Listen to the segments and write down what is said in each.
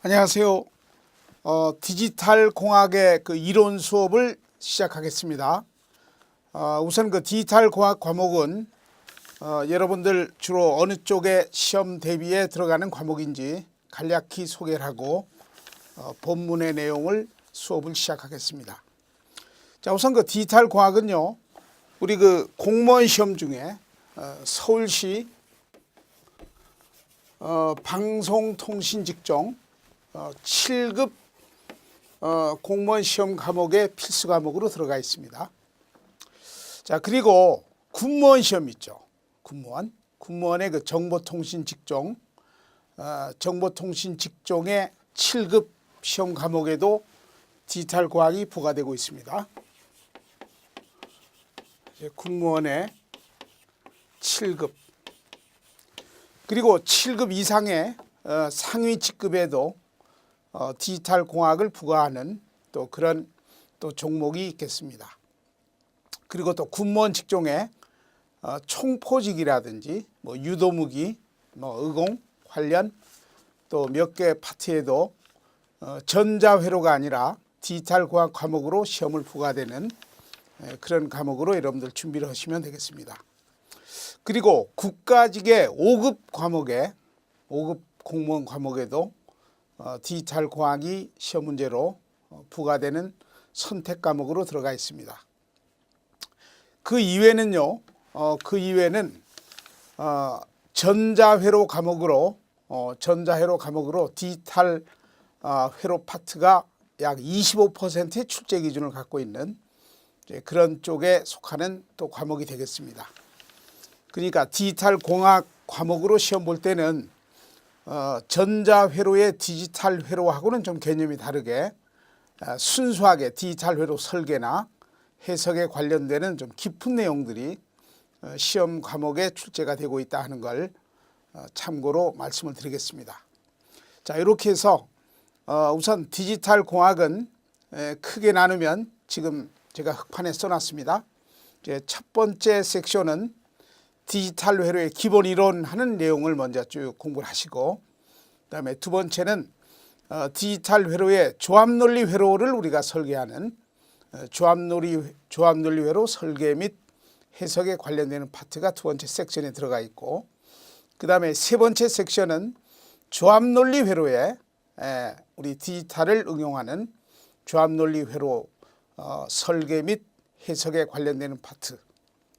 안녕하세요. 디지털 공학의 그 이론 수업을 시작하겠습니다. 우선 그 디지털 공학 과목은 여러분들 주로 어느 쪽에 시험 대비에 들어가는 과목인지 간략히 소개를 하고 본문의 내용을 수업을 시작하겠습니다. 자, 우선 그 디지털 공학은요, 우리 그 공무원 시험 중에 서울시 방송통신직종 7급 공무원 시험 과목의 필수 과목으로 들어가 있습니다. 자, 그리고 군무원 시험 있죠. 군무원의 그 정보통신 직종, 정보통신 직종의 7급 시험 과목에도 디지털 과학이 부과되고 있습니다. 군무원의 7급, 그리고 7급 이상의 상위 직급에도 디지털 공학을 부과하는 또 그런 또 종목이 있겠습니다. 그리고 또 군무원 직종에 총포직이라든지 뭐 유도무기, 뭐 의공 관련 또 몇 개 파트에도 전자회로가 아니라 디지털 공학 과목으로 시험을 부과되는 그런 과목으로 여러분들 준비를 하시면 되겠습니다. 그리고 국가직의 5급 과목에 5급 공무원 과목에도 디지털 공학이 시험 문제로 부과되는 선택 과목으로 들어가 있습니다. 그 이외는요, 전자회로 과목으로 디지털 회로 파트가 약 25%의 출제 기준을 갖고 있는 그런 쪽에 속하는 또 과목이 되겠습니다. 그러니까 디지털 공학 과목으로 시험 볼 때는 전자회로의 디지털 회로하고는 좀 개념이 다르게 순수하게 디지털 회로 설계나 해석에 관련되는 좀 깊은 내용들이 시험 과목에 출제가 되고 있다 하는 걸 참고로 말씀을 드리겠습니다. 자, 이렇게 해서 우선 디지털 공학은 크게 나누면 지금 제가 흑판에 써놨습니다. 이제 첫 번째 섹션은 디지털 회로의 기본 이론 하는 내용을 먼저 쭉 공부를 하시고, 그다음에 두 번째는 디지털 회로의 조합논리 회로를 우리가 설계하는 조합논리 회로 설계 및 해석에 관련되는 파트가 두 번째 섹션에 들어가 있고, 그다음에 세 번째 섹션은 조합논리 회로에 우리 디지털을 응용하는 조합논리 회로 설계 및 해석에 관련되는 파트,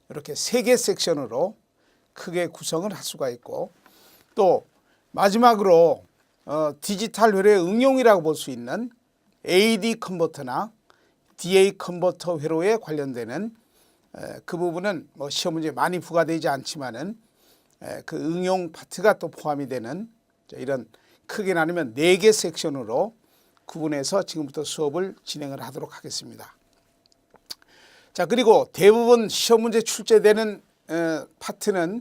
이렇게 세 개 섹션으로 크게 구성을 할 수가 있고, 또 마지막으로 디지털 회로의 응용이라고 볼 수 있는 AD 컨버터나 DA 컨버터 회로에 관련되는 그 부분은 뭐 시험 문제에 많이 부과되지 않지만은 그 응용 파트가 또 포함이 되는 이런 크게 나누면 4개 섹션으로 구분해서 지금부터 수업을 진행을 하도록 하겠습니다. 자, 그리고 대부분 시험 문제 출제되는 파트는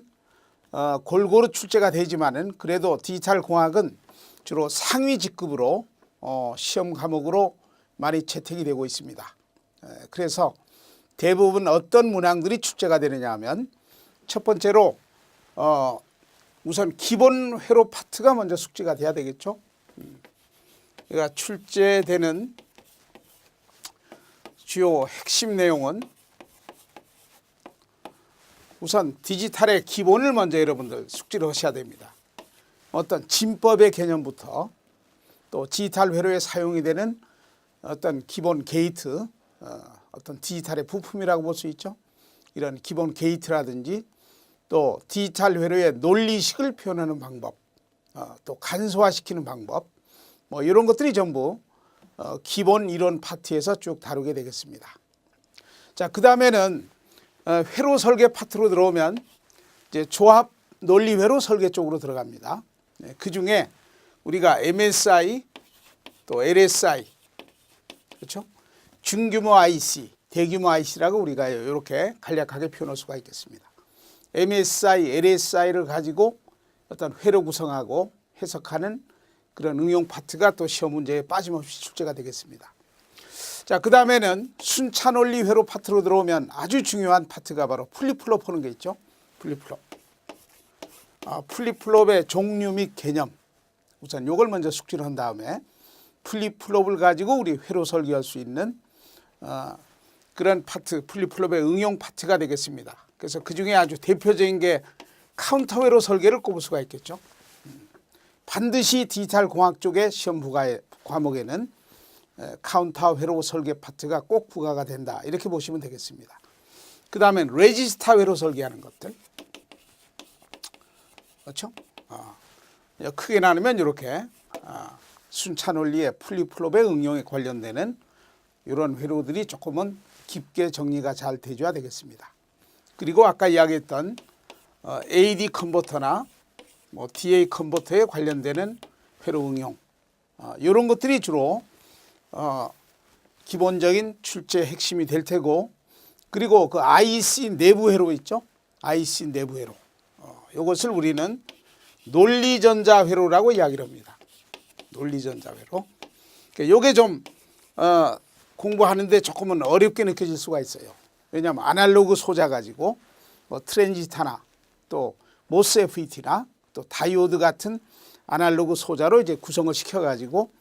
골고루 출제가 되지만은 그래도 디지털 공학은 주로 상위 직급으로 시험 과목으로 많이 채택이 되고 있습니다. 그래서 대부분 어떤 문항들이 출제가 되느냐 하면, 첫 번째로 우선 기본 회로 파트가 먼저 숙지가 돼야 되겠죠. 그러니까 출제되는 주요 핵심 내용은 우선 디지털의 기본을 먼저 여러분들 숙지를 하셔야 됩니다. 어떤 진법의 개념부터 또 디지털 회로에 사용이 되는 어떤 기본 게이트, 어떤 디지털의 부품이라고 볼 수 있죠. 이런 기본 게이트라든지 또 디지털 회로의 논리식을 표현하는 방법, 또 간소화시키는 방법, 뭐 이런 것들이 전부 기본 이론 파트에서 쭉 다루게 되겠습니다. 자, 그 다음에는 회로 설계 파트로 들어오면 이제 조합 논리 회로 설계 쪽으로 들어갑니다. 그 중에 우리가 MSI 또 LSI, 그렇죠? 중규모 IC, 대규모 IC라고 우리가 이렇게 간략하게 표현할 수가 있겠습니다. MSI, LSI를 가지고 어떤 회로 구성하고 해석하는 그런 응용 파트가 또 시험 문제에 빠짐없이 출제가 되겠습니다. 자, 그 다음에는 순차 논리 회로 파트로 들어오면 아주 중요한 파트가 바로 플립플롭 하는 게 있죠. 플립플롭. 플립플롭의 종류 및 개념, 우선 요걸 먼저 숙지를 한 다음에 플립플롭을 가지고 우리 회로 설계할 수 있는 그런 파트, 플립플롭의 응용 파트가 되겠습니다. 그래서 그중에 아주 대표적인 게 카운터 회로 설계를 꼽을 수가 있겠죠. 반드시 디지털 공학 쪽의 시험 과목에는 카운터 회로 설계 파트가 꼭 부과가 된다. 이렇게 보시면 되겠습니다. 그 다음에 레지스타 회로 설계하는 것들. 그렇죠? 크게 나누면 이렇게 순차 논리의 플립플롭의 응용에 관련되는 이런 회로들이 조금은 깊게 정리가 잘 되줘야 되겠습니다. 그리고 아까 이야기했던 AD 컨버터나 뭐 DA 컨버터에 관련되는 회로 응용 이런 것들이 주로 기본적인 출제 핵심이 될 테고, 그리고 그 IC 내부 회로 있죠? IC 내부 회로. 이것을 우리는 논리전자 회로라고 이야기를 합니다. 논리전자 회로. 이게 좀 공부하는데 조금은 어렵게 느껴질 수가 있어요. 왜냐하면 아날로그 소자 가지고 뭐 트랜지스타나 또 모스 FET나 또 다이오드 같은 아날로그 소자로 이제 구성을 시켜 가지고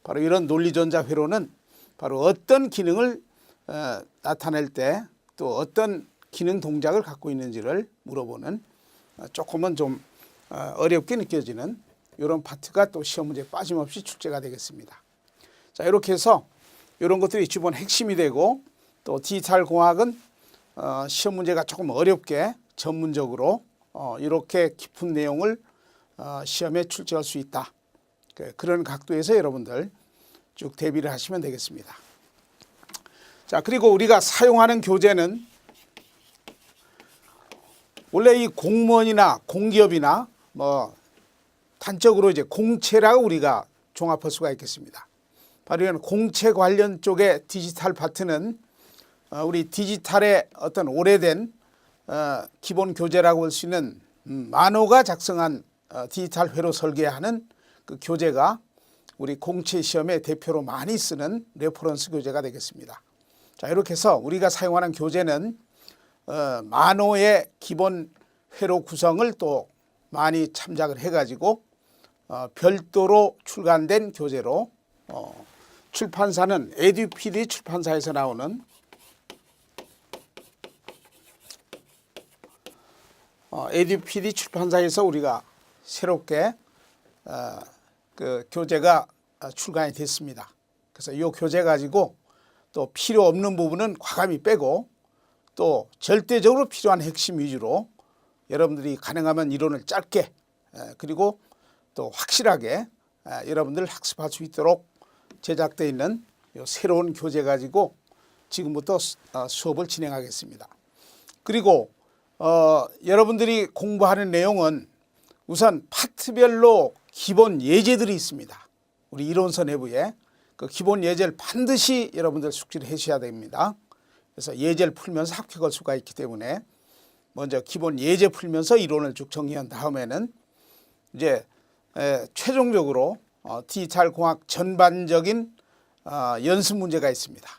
바로 이런 논리전자 회로는 바로 어떤 기능을 나타낼 때 또 어떤 기능 동작을 갖고 있는지를 물어보는 조금은 좀 어렵게 느껴지는 이런 파트가 또 시험 문제에 빠짐없이 출제가 되겠습니다. 자, 이렇게 해서 이런 것들이 기본 핵심이 되고, 또 디지털 공학은 시험 문제가 조금 어렵게 전문적으로 이렇게 깊은 내용을 시험에 출제할 수 있다. 그런 각도에서 여러분들 쭉 대비를 하시면 되겠습니다. 자, 그리고 우리가 사용하는 교재는 원래 이 공무원이나 공기업이나 뭐 단적으로 이제 공채라고 우리가 종합할 수가 있겠습니다. 바로 이런 공채 관련 쪽의 디지털 파트는 우리 디지털의 어떤 오래된 기본 교재라고 할 수 있는 만호가 작성한 디지털 회로 설계하는 그 교재가 우리 공채 시험에 대표로 많이 쓰는 레퍼런스 교재가 되겠습니다. 자, 이렇게 해서 우리가 사용하는 교재는 만호의 기본 회로 구성을 또 많이 참작을 해가지고 별도로 출간된 교재로 출판사는 에듀피디 출판사에서 나오는 에듀피디 출판사에서 우리가 새롭게 그 교재가 출간이 됐습니다. 그래서 이 교재 가지고 또 필요 없는 부분은 과감히 빼고 또 절대적으로 필요한 핵심 위주로 여러분들이 가능하면 이론을 짧게 그리고 또 확실하게 여러분들 학습할 수 있도록 제작되어 있는 새로운 교재 가지고 지금부터 수업을 진행하겠습니다. 그리고 여러분들이 공부하는 내용은 우선 파트별로 기본 예제들이 있습니다. 우리 이론서 내부에 그 기본 예제를 반드시 여러분들 숙지를 하셔야 됩니다. 그래서 예제를 풀면서 합격할 수가 있기 때문에 먼저 기본 예제 풀면서 이론을 쭉 정리한 다음에는 이제 최종적으로 디지털 공학 전반적인 연습 문제가 있습니다.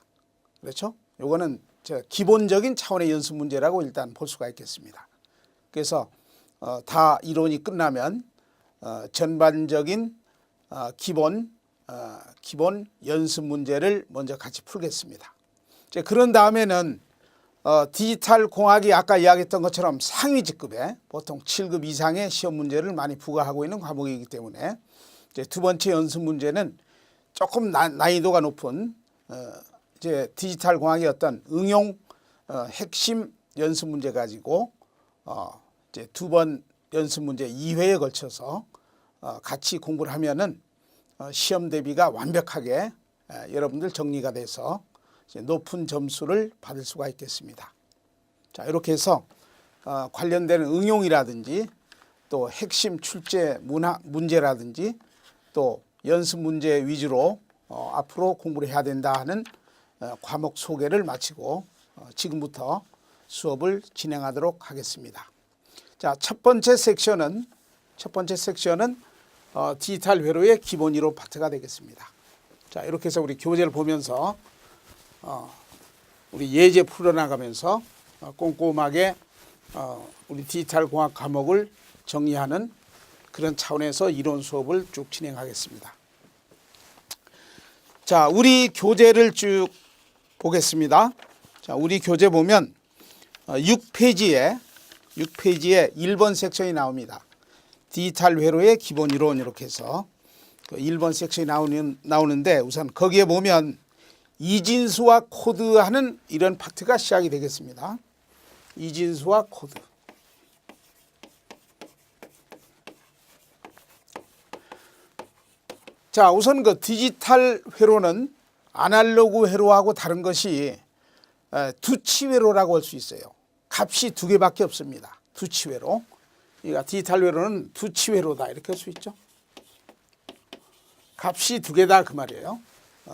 그렇죠? 요거는 기본적인 차원의 연습 문제라고 일단 볼 수가 있겠습니다. 그래서 다 이론이 끝나면 전반적인 기본 연습 문제를 먼저 같이 풀겠습니다. 이제 그런 다음에는 디지털 공학이 아까 이야기했던 것처럼 상위 직급에 보통 7급 이상의 시험 문제를 많이 부과하고 있는 과목이기 때문에 이제 두 번째 연습 문제는 조금 난이도가 높은 이제 디지털 공학의 어떤 응용 핵심 연습 문제 가지고 이제 두 번 연습 문제 2회에 걸쳐서 같이 공부를 하면은 시험 대비가 완벽하게 여러분들 정리가 돼서 이제 높은 점수를 받을 수가 있겠습니다. 자, 이렇게 해서 관련되는 응용이라든지 또 핵심 출제 문제라든지 또 연습 문제 위주로 앞으로 공부를 해야 된다 하는 과목 소개를 마치고 지금부터 수업을 진행하도록 하겠습니다. 자, 첫 번째 섹션은 디지털 회로의 기본 이론 파트가 되겠습니다. 자, 이렇게 해서 우리 교재를 보면서 우리 예제 풀어나가면서 꼼꼼하게 우리 디지털 공학 과목을 정리하는 그런 차원에서 이론 수업을 쭉 진행하겠습니다. 자, 우리 교재를 쭉 보겠습니다. 자, 우리 교재 보면 6페이지에 1번 섹션이 나옵니다. 디지털 회로의 기본 이론 이렇게 해서 그 1번 섹션이 나오는데 우선 거기에 보면 이진수와 코드하는 이런 파트가 시작이 되겠습니다. 이진수와 코드. 자, 우선 그 디지털 회로는 아날로그 회로하고 다른 것이 두치 회로라고 할 수 있어요. 값이 두 개밖에 없습니다. 두치 회로. 그러니까 디지털 회로는 두치 회로다 이렇게 할 수 있죠. 값이 두 개다 그 말이에요.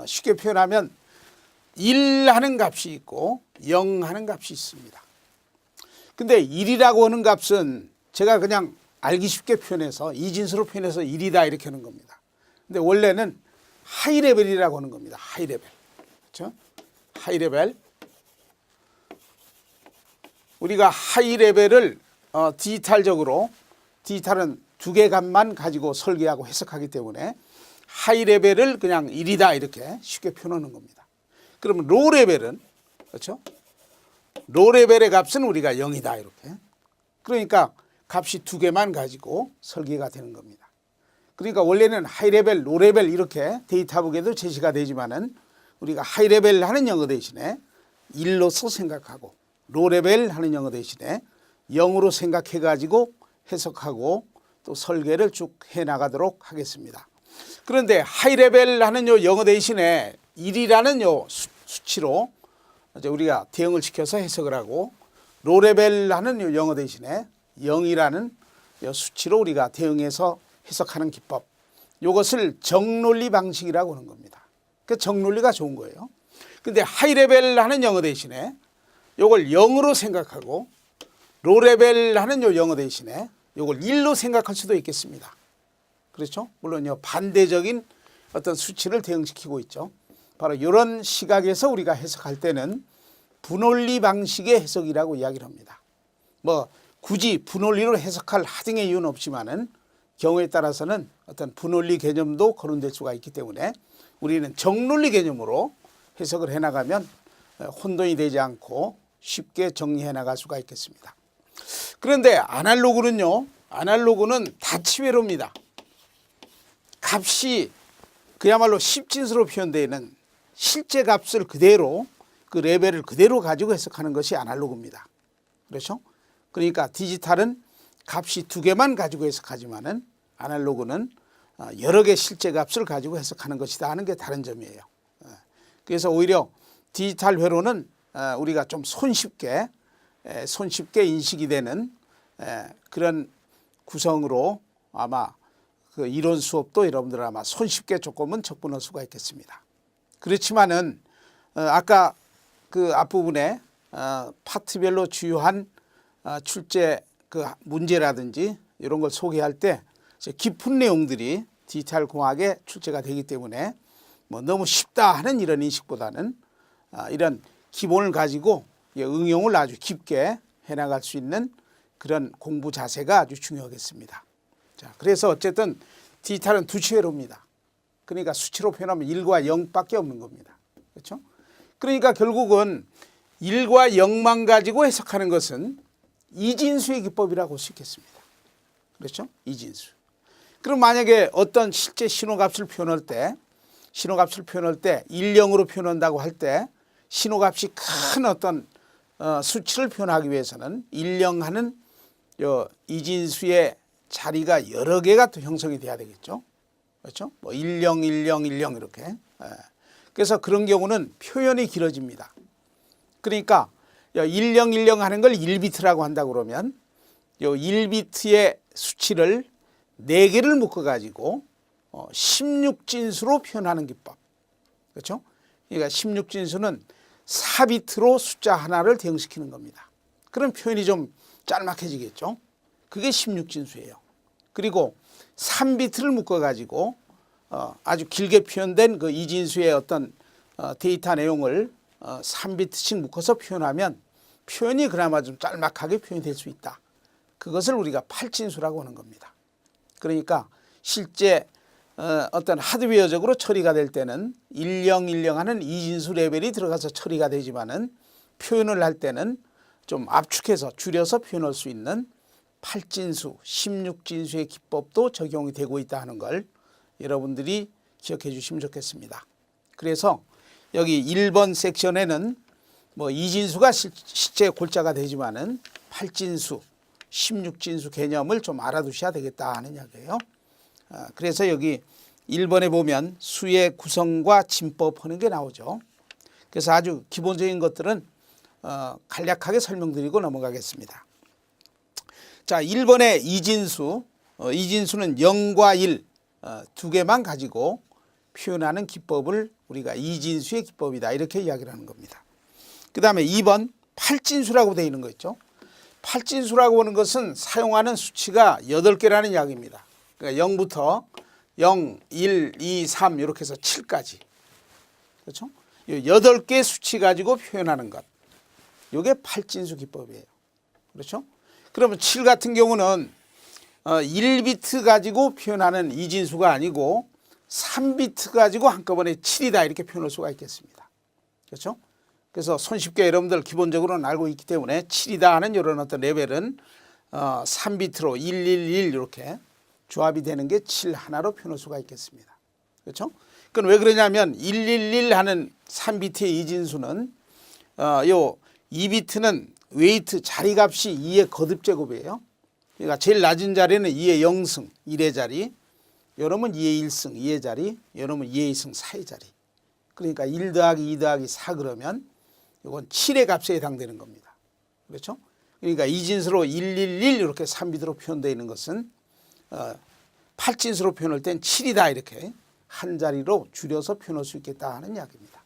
쉽게 표현하면 1 하는 값이 있고 0 하는 값이 있습니다. 근데 1이라고 하는 값은 제가 그냥 알기 쉽게 표현해서 이진수로 표현해서 1이다 이렇게 하는 겁니다. 근데 원래는 하이레벨이라고 하는 겁니다. 하이레벨. 그렇죠? 하이레벨. 우리가 하이레벨을 디지털적으로 디지털은 두 개 값만 가지고 설계하고 해석하기 때문에 하이레벨을 그냥 1이다 이렇게 쉽게 표현하는 겁니다. 그러면 로레벨은 그렇죠? 로레벨의 값은 우리가 0이다 이렇게. 그러니까 값이 두 개만 가지고 설계가 되는 겁니다. 그러니까 원래는 하이레벨, 로레벨 이렇게 데이터북에도 제시가 되지만은 우리가 하이레벨 하는 영어 대신에 1로서 생각하고 로레벨 하는 영어 대신에 0으로 생각해 가지고 해석하고 또 설계를 쭉 해 나가도록 하겠습니다. 그런데 하이레벨 하는 요 영어 대신에 1이라는 요 수치로 이제 우리가 대응을 시켜서 해석을 하고 로레벨 하는 요 영어 대신에 0이라는 요 수치로 우리가 대응해서 해석하는 기법. 이것을 정논리 방식이라고 하는 겁니다. 그 정논리가 좋은 거예요. 근데 하이레벨 하는 영어 대신에 이걸 0으로 생각하고 로레벨 하는 요 영어 대신에 이걸 1로 생각할 수도 있겠습니다. 그렇죠? 물론요 반대적인 어떤 수치를 대응시키고 있죠. 바로 이런 시각에서 우리가 해석할 때는 분원리 방식의 해석이라고 이야기를 합니다. 뭐 굳이 분원리로 해석할 하등의 이유는 없지만은 경우에 따라서는 어떤 분원리 개념도 거론될 수가 있기 때문에 우리는 정논리 개념으로 해석을 해나가면 혼돈이 되지 않고 쉽게 정리해 나갈 수가 있겠습니다. 그런데 아날로그는요. 아날로그는 다치회로입니다. 값이 그야말로 10진수로 표현되는 실제 값을 그대로 그 레벨을 그대로 가지고 해석하는 것이 아날로그입니다. 그렇죠? 그러니까 디지털은 값이 두 개만 가지고 해석하지만은 아날로그는 여러 개 실제 값을 가지고 해석하는 것이다 하는 게 다른 점이에요. 그래서 오히려 디지털 회로는 우리가 좀 손쉽게 인식이 되는 그런 구성으로 아마 그 이론 수업도 여러분들 아마 손쉽게 조금은 접근할 수가 있겠습니다. 그렇지만은 아까 그 앞부분에 파트별로 주요한 출제 그 문제라든지 이런 걸 소개할 때 깊은 내용들이 디지털 공학에 출제가 되기 때문에 뭐 너무 쉽다 하는 이런 인식보다는 이런 기본을 가지고 응용을 아주 깊게 해나갈 수 있는 그런 공부 자세가 아주 중요하겠습니다. 자, 그래서 어쨌든 디지털은 두치회로입니다. 그러니까 수치로 표현하면 1과 0밖에 없는 겁니다. 그렇죠? 그러니까 결국은 1과 0만 가지고 해석하는 것은 이진수의 기법이라고 할 수 있겠습니다. 그렇죠? 이진수. 그럼 만약에 어떤 실제 신호값을 표현할 때 1, 0으로 표현한다고 할 때 신호값이 큰 어떤 수치를 표현하기 위해서는 1, 0 하는 이진수의 자리가 여러 개가 또 형성이 돼야 되겠죠. 그렇죠? 뭐 1, 0, 1, 0, 1, 0 이렇게. 그래서 그런 경우는 표현이 길어집니다. 그러니까 1, 0, 1, 0 하는 걸 1비트라고 한다고 그러면 이 1비트의 수치를 4개를 묶어가지고 16진수로 표현하는 기법. 그렇죠? 그러니까 16진수는 4비트로 숫자 하나를 대응시키는 겁니다. 그럼 표현이 좀 짤막해지겠죠. 그게 16진수예요. 그리고 3비트를 묶어가지고 아주 길게 표현된 그 이진수의 어떤 데이터 내용을 3비트씩 묶어서 표현하면 표현이 그나마 좀 짤막하게 표현될 수 있다. 그것을 우리가 8진수라고 하는 겁니다. 그러니까 실제 어떤 하드웨어적으로 처리가 될 때는 1010 하는 이진수 레벨이 들어가서 처리가 되지만은 표현을 할 때는 좀 압축해서 줄여서 표현할 수 있는 8진수, 16진수의 기법도 적용이 되고 있다 하는 걸 여러분들이 기억해 주시면 좋겠습니다. 그래서 여기 1번 섹션에는 뭐 이진수가 실제 골자가 되지만은 8진수, 16진수 개념을 좀 알아두셔야 되겠다 하는 이야기예요. 그래서 여기 1번에 보면 수의 구성과 진법 하는 게 나오죠. 그래서 아주 기본적인 것들은 간략하게 설명드리고 넘어가겠습니다. 자, 1번의 이진수, 이진수는 0과 1 두 개만 가지고 표현하는 기법을 우리가 이진수의 기법이다 이렇게 이야기를 하는 겁니다. 그 다음에 2번 8진수라고 되어 있는 거 있죠. 8진수라고 하는 것은 사용하는 수치가 8개라는 이야기입니다. 그러니까 0부터 0, 1, 2, 3 이렇게 해서 7까지. 그렇죠? 8개 수치 가지고 표현하는 것. 이게 8진수 기법이에요. 그렇죠? 그러면 7 같은 경우는 1비트 가지고 표현하는 이진수가 아니고 3비트 가지고 한꺼번에 7이다 이렇게 표현할 수가 있겠습니다. 그렇죠? 그래서 손쉽게 여러분들 기본적으로는 알고 있기 때문에 7이다 하는 이런 어떤 레벨은 3비트로 111 이렇게 조합이 되는 게 7 하나로 표현할 수가 있겠습니다. 그렇죠? 그건 왜 그러냐면 111 하는 3비트의 이진수는 요 2비트는 웨이트 자리값이 2의 거듭 제곱이에요. 그러니까 제일 낮은 자리는 2의 0승 1의 자리, 요놈은 2의 1승 2의 자리, 요놈은 2의 2승 4의 자리. 그러니까 1 더하기 2 더하기 4 그러면 이건 7의 값에 해당되는 겁니다. 그렇죠? 그러니까 이진수로 111 이렇게 3비트로 표현되어 있는 것은 8진수로 표현할 땐 7이다 이렇게 한 자리로 줄여서 표현할 수 있겠다 하는 이야기입니다.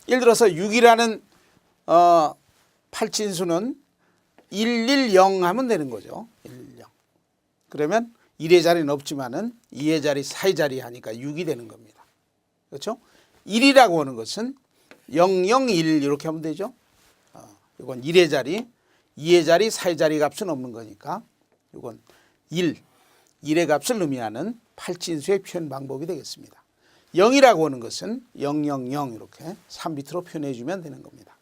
예를 들어서 6이라는 8진수는 110 하면 되는 거죠. 110. 그러면 1의 자리는 없지만은 2의 자리, 4의 자리 하니까 6이 되는 겁니다. 그렇죠? 1이라고 하는 것은 001 이렇게 하면 되죠. 이건 1의 자리, 2의 자리, 4의 자리 값은 없는 거니까 이건 1의 값을 의미하는 8진수의 표현 방법이 되겠습니다. 0이라고 하는 것은 000 이렇게 3비트로 표현해 주면 되는 겁니다.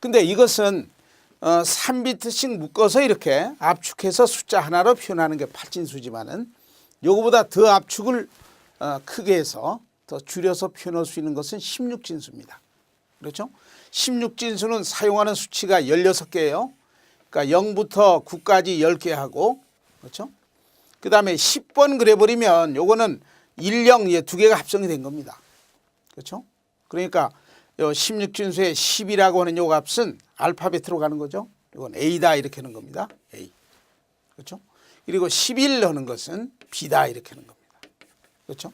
근데 이것은 3비트씩 묶어서 이렇게 압축해서 숫자 하나로 표현하는 게 8진수지만은 요거보다 더 압축을 크게 해서 더 줄여서 표현할 수 있는 것은 16진수입니다. 그렇죠? 16진수는 사용하는 수치가 16개예요. 그러니까 0부터 9까지 10개 하고, 그렇죠? 그 다음에 10번 그래버리면 요거는 10, 두 개가 합성이 된 겁니다. 그렇죠? 그러니까 요 16진수의 10이라고 하는 요 값은 알파벳으로 가는 거죠. 이건 A다 이렇게 하는 겁니다. A. 그렇죠? 그리고 11 하는 것은 B다 이렇게 하는 겁니다. 그렇죠?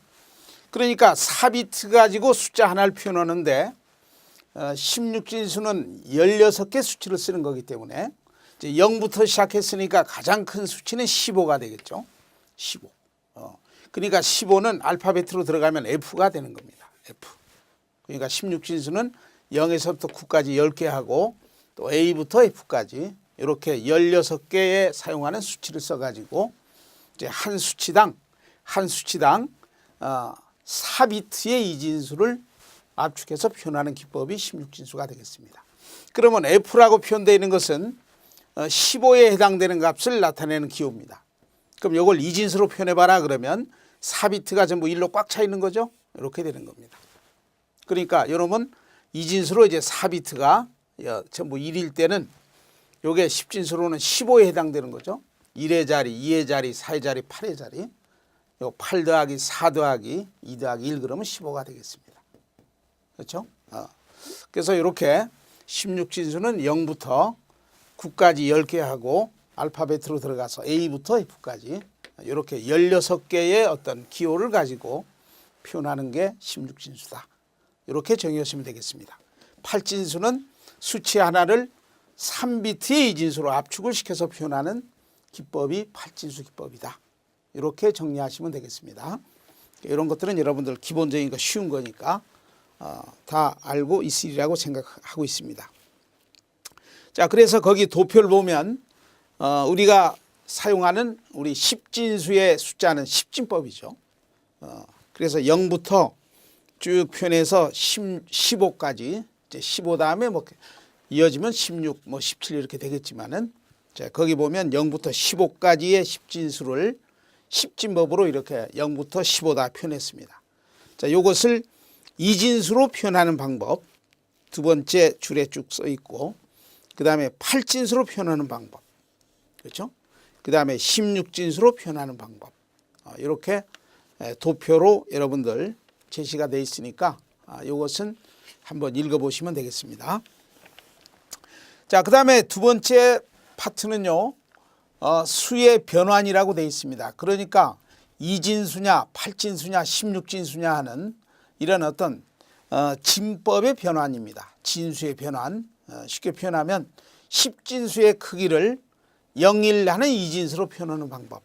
그러니까 4비트 가지고 숫자 하나를 표현하는데 16진수는 16개 수치를 쓰는 거기 때문에 이제 0부터 시작했으니까 가장 큰 수치는 15가 되겠죠. 15. 그러니까 15는 알파벳으로 들어가면 F가 되는 겁니다. F. 그러니까 16진수는 0에서부터 9까지 10개 하고 또 A부터 F까지 이렇게 16개의 사용하는 수치를 써가지고 이제 한 수치당 4비트의 이진수를 압축해서 표현하는 기법이 16진수가 되겠습니다. 그러면 F라고 표현되어 있는 것은 15에 해당되는 값을 나타내는 기호입니다. 그럼 이걸 이진수로 표현해봐라 그러면 4비트가 전부 1로 꽉 차 있는 거죠. 이렇게 되는 겁니다. 그러니까 여러분 이진수로 이제 4비트가 전부 1일 때는 요게 10진수로는 15에 해당되는 거죠. 1의 자리, 2의 자리, 4의 자리, 8의 자리. 요 8 더하기 4 더하기 2 더하기 1 그러면 15가 되겠습니다. 그렇죠? 그래서 이렇게 16진수는 0부터 9까지 10개 하고 알파벳으로 들어가서 A부터 F까지 이렇게 16개의 어떤 기호를 가지고 표현하는 게 16진수다. 이렇게 정의하시면 되겠습니다. 8진수는 수치 하나를 3비트의 이진수로 압축을 시켜서 표현하는 기법이 8진수 기법이다. 이렇게 정리하시면 되겠습니다. 이런 것들은 여러분들 기본적인 거 쉬운 거니까 다 알고 있으리라고 생각하고 있습니다. 자, 그래서 거기 도표를 보면 우리가 사용하는 우리 십진수의 숫자는 십진법이죠. 그래서 0부터 쭉 표현해서 15까지, 이제 15 다음에 뭐 이어지면 16, 뭐 17 이렇게 되겠지만은, 자, 거기 보면 0부터 15까지의 십진수를 십진법으로 이렇게 0부터 15 다 표현했습니다. 자, 요것을 이진수로 표현하는 방법, 두 번째 줄에 쭉 써 있고, 그 다음에 8진수로 표현하는 방법, 그렇죠? 그 다음에 16진수로 표현하는 방법, 이렇게 도표로 여러분들 제시가 되어 있으니까 이것은 한번 읽어보시면 되겠습니다. 자, 그 다음에 두 번째 파트는요, 수의 변환이라고 되어 있습니다. 그러니까 2진수냐 8진수냐 16진수냐 하는 이런 어떤 진법의 변환입니다. 진수의 변환, 쉽게 표현하면 10진수의 크기를 0, 1 하는 2진수로 표현하는 방법,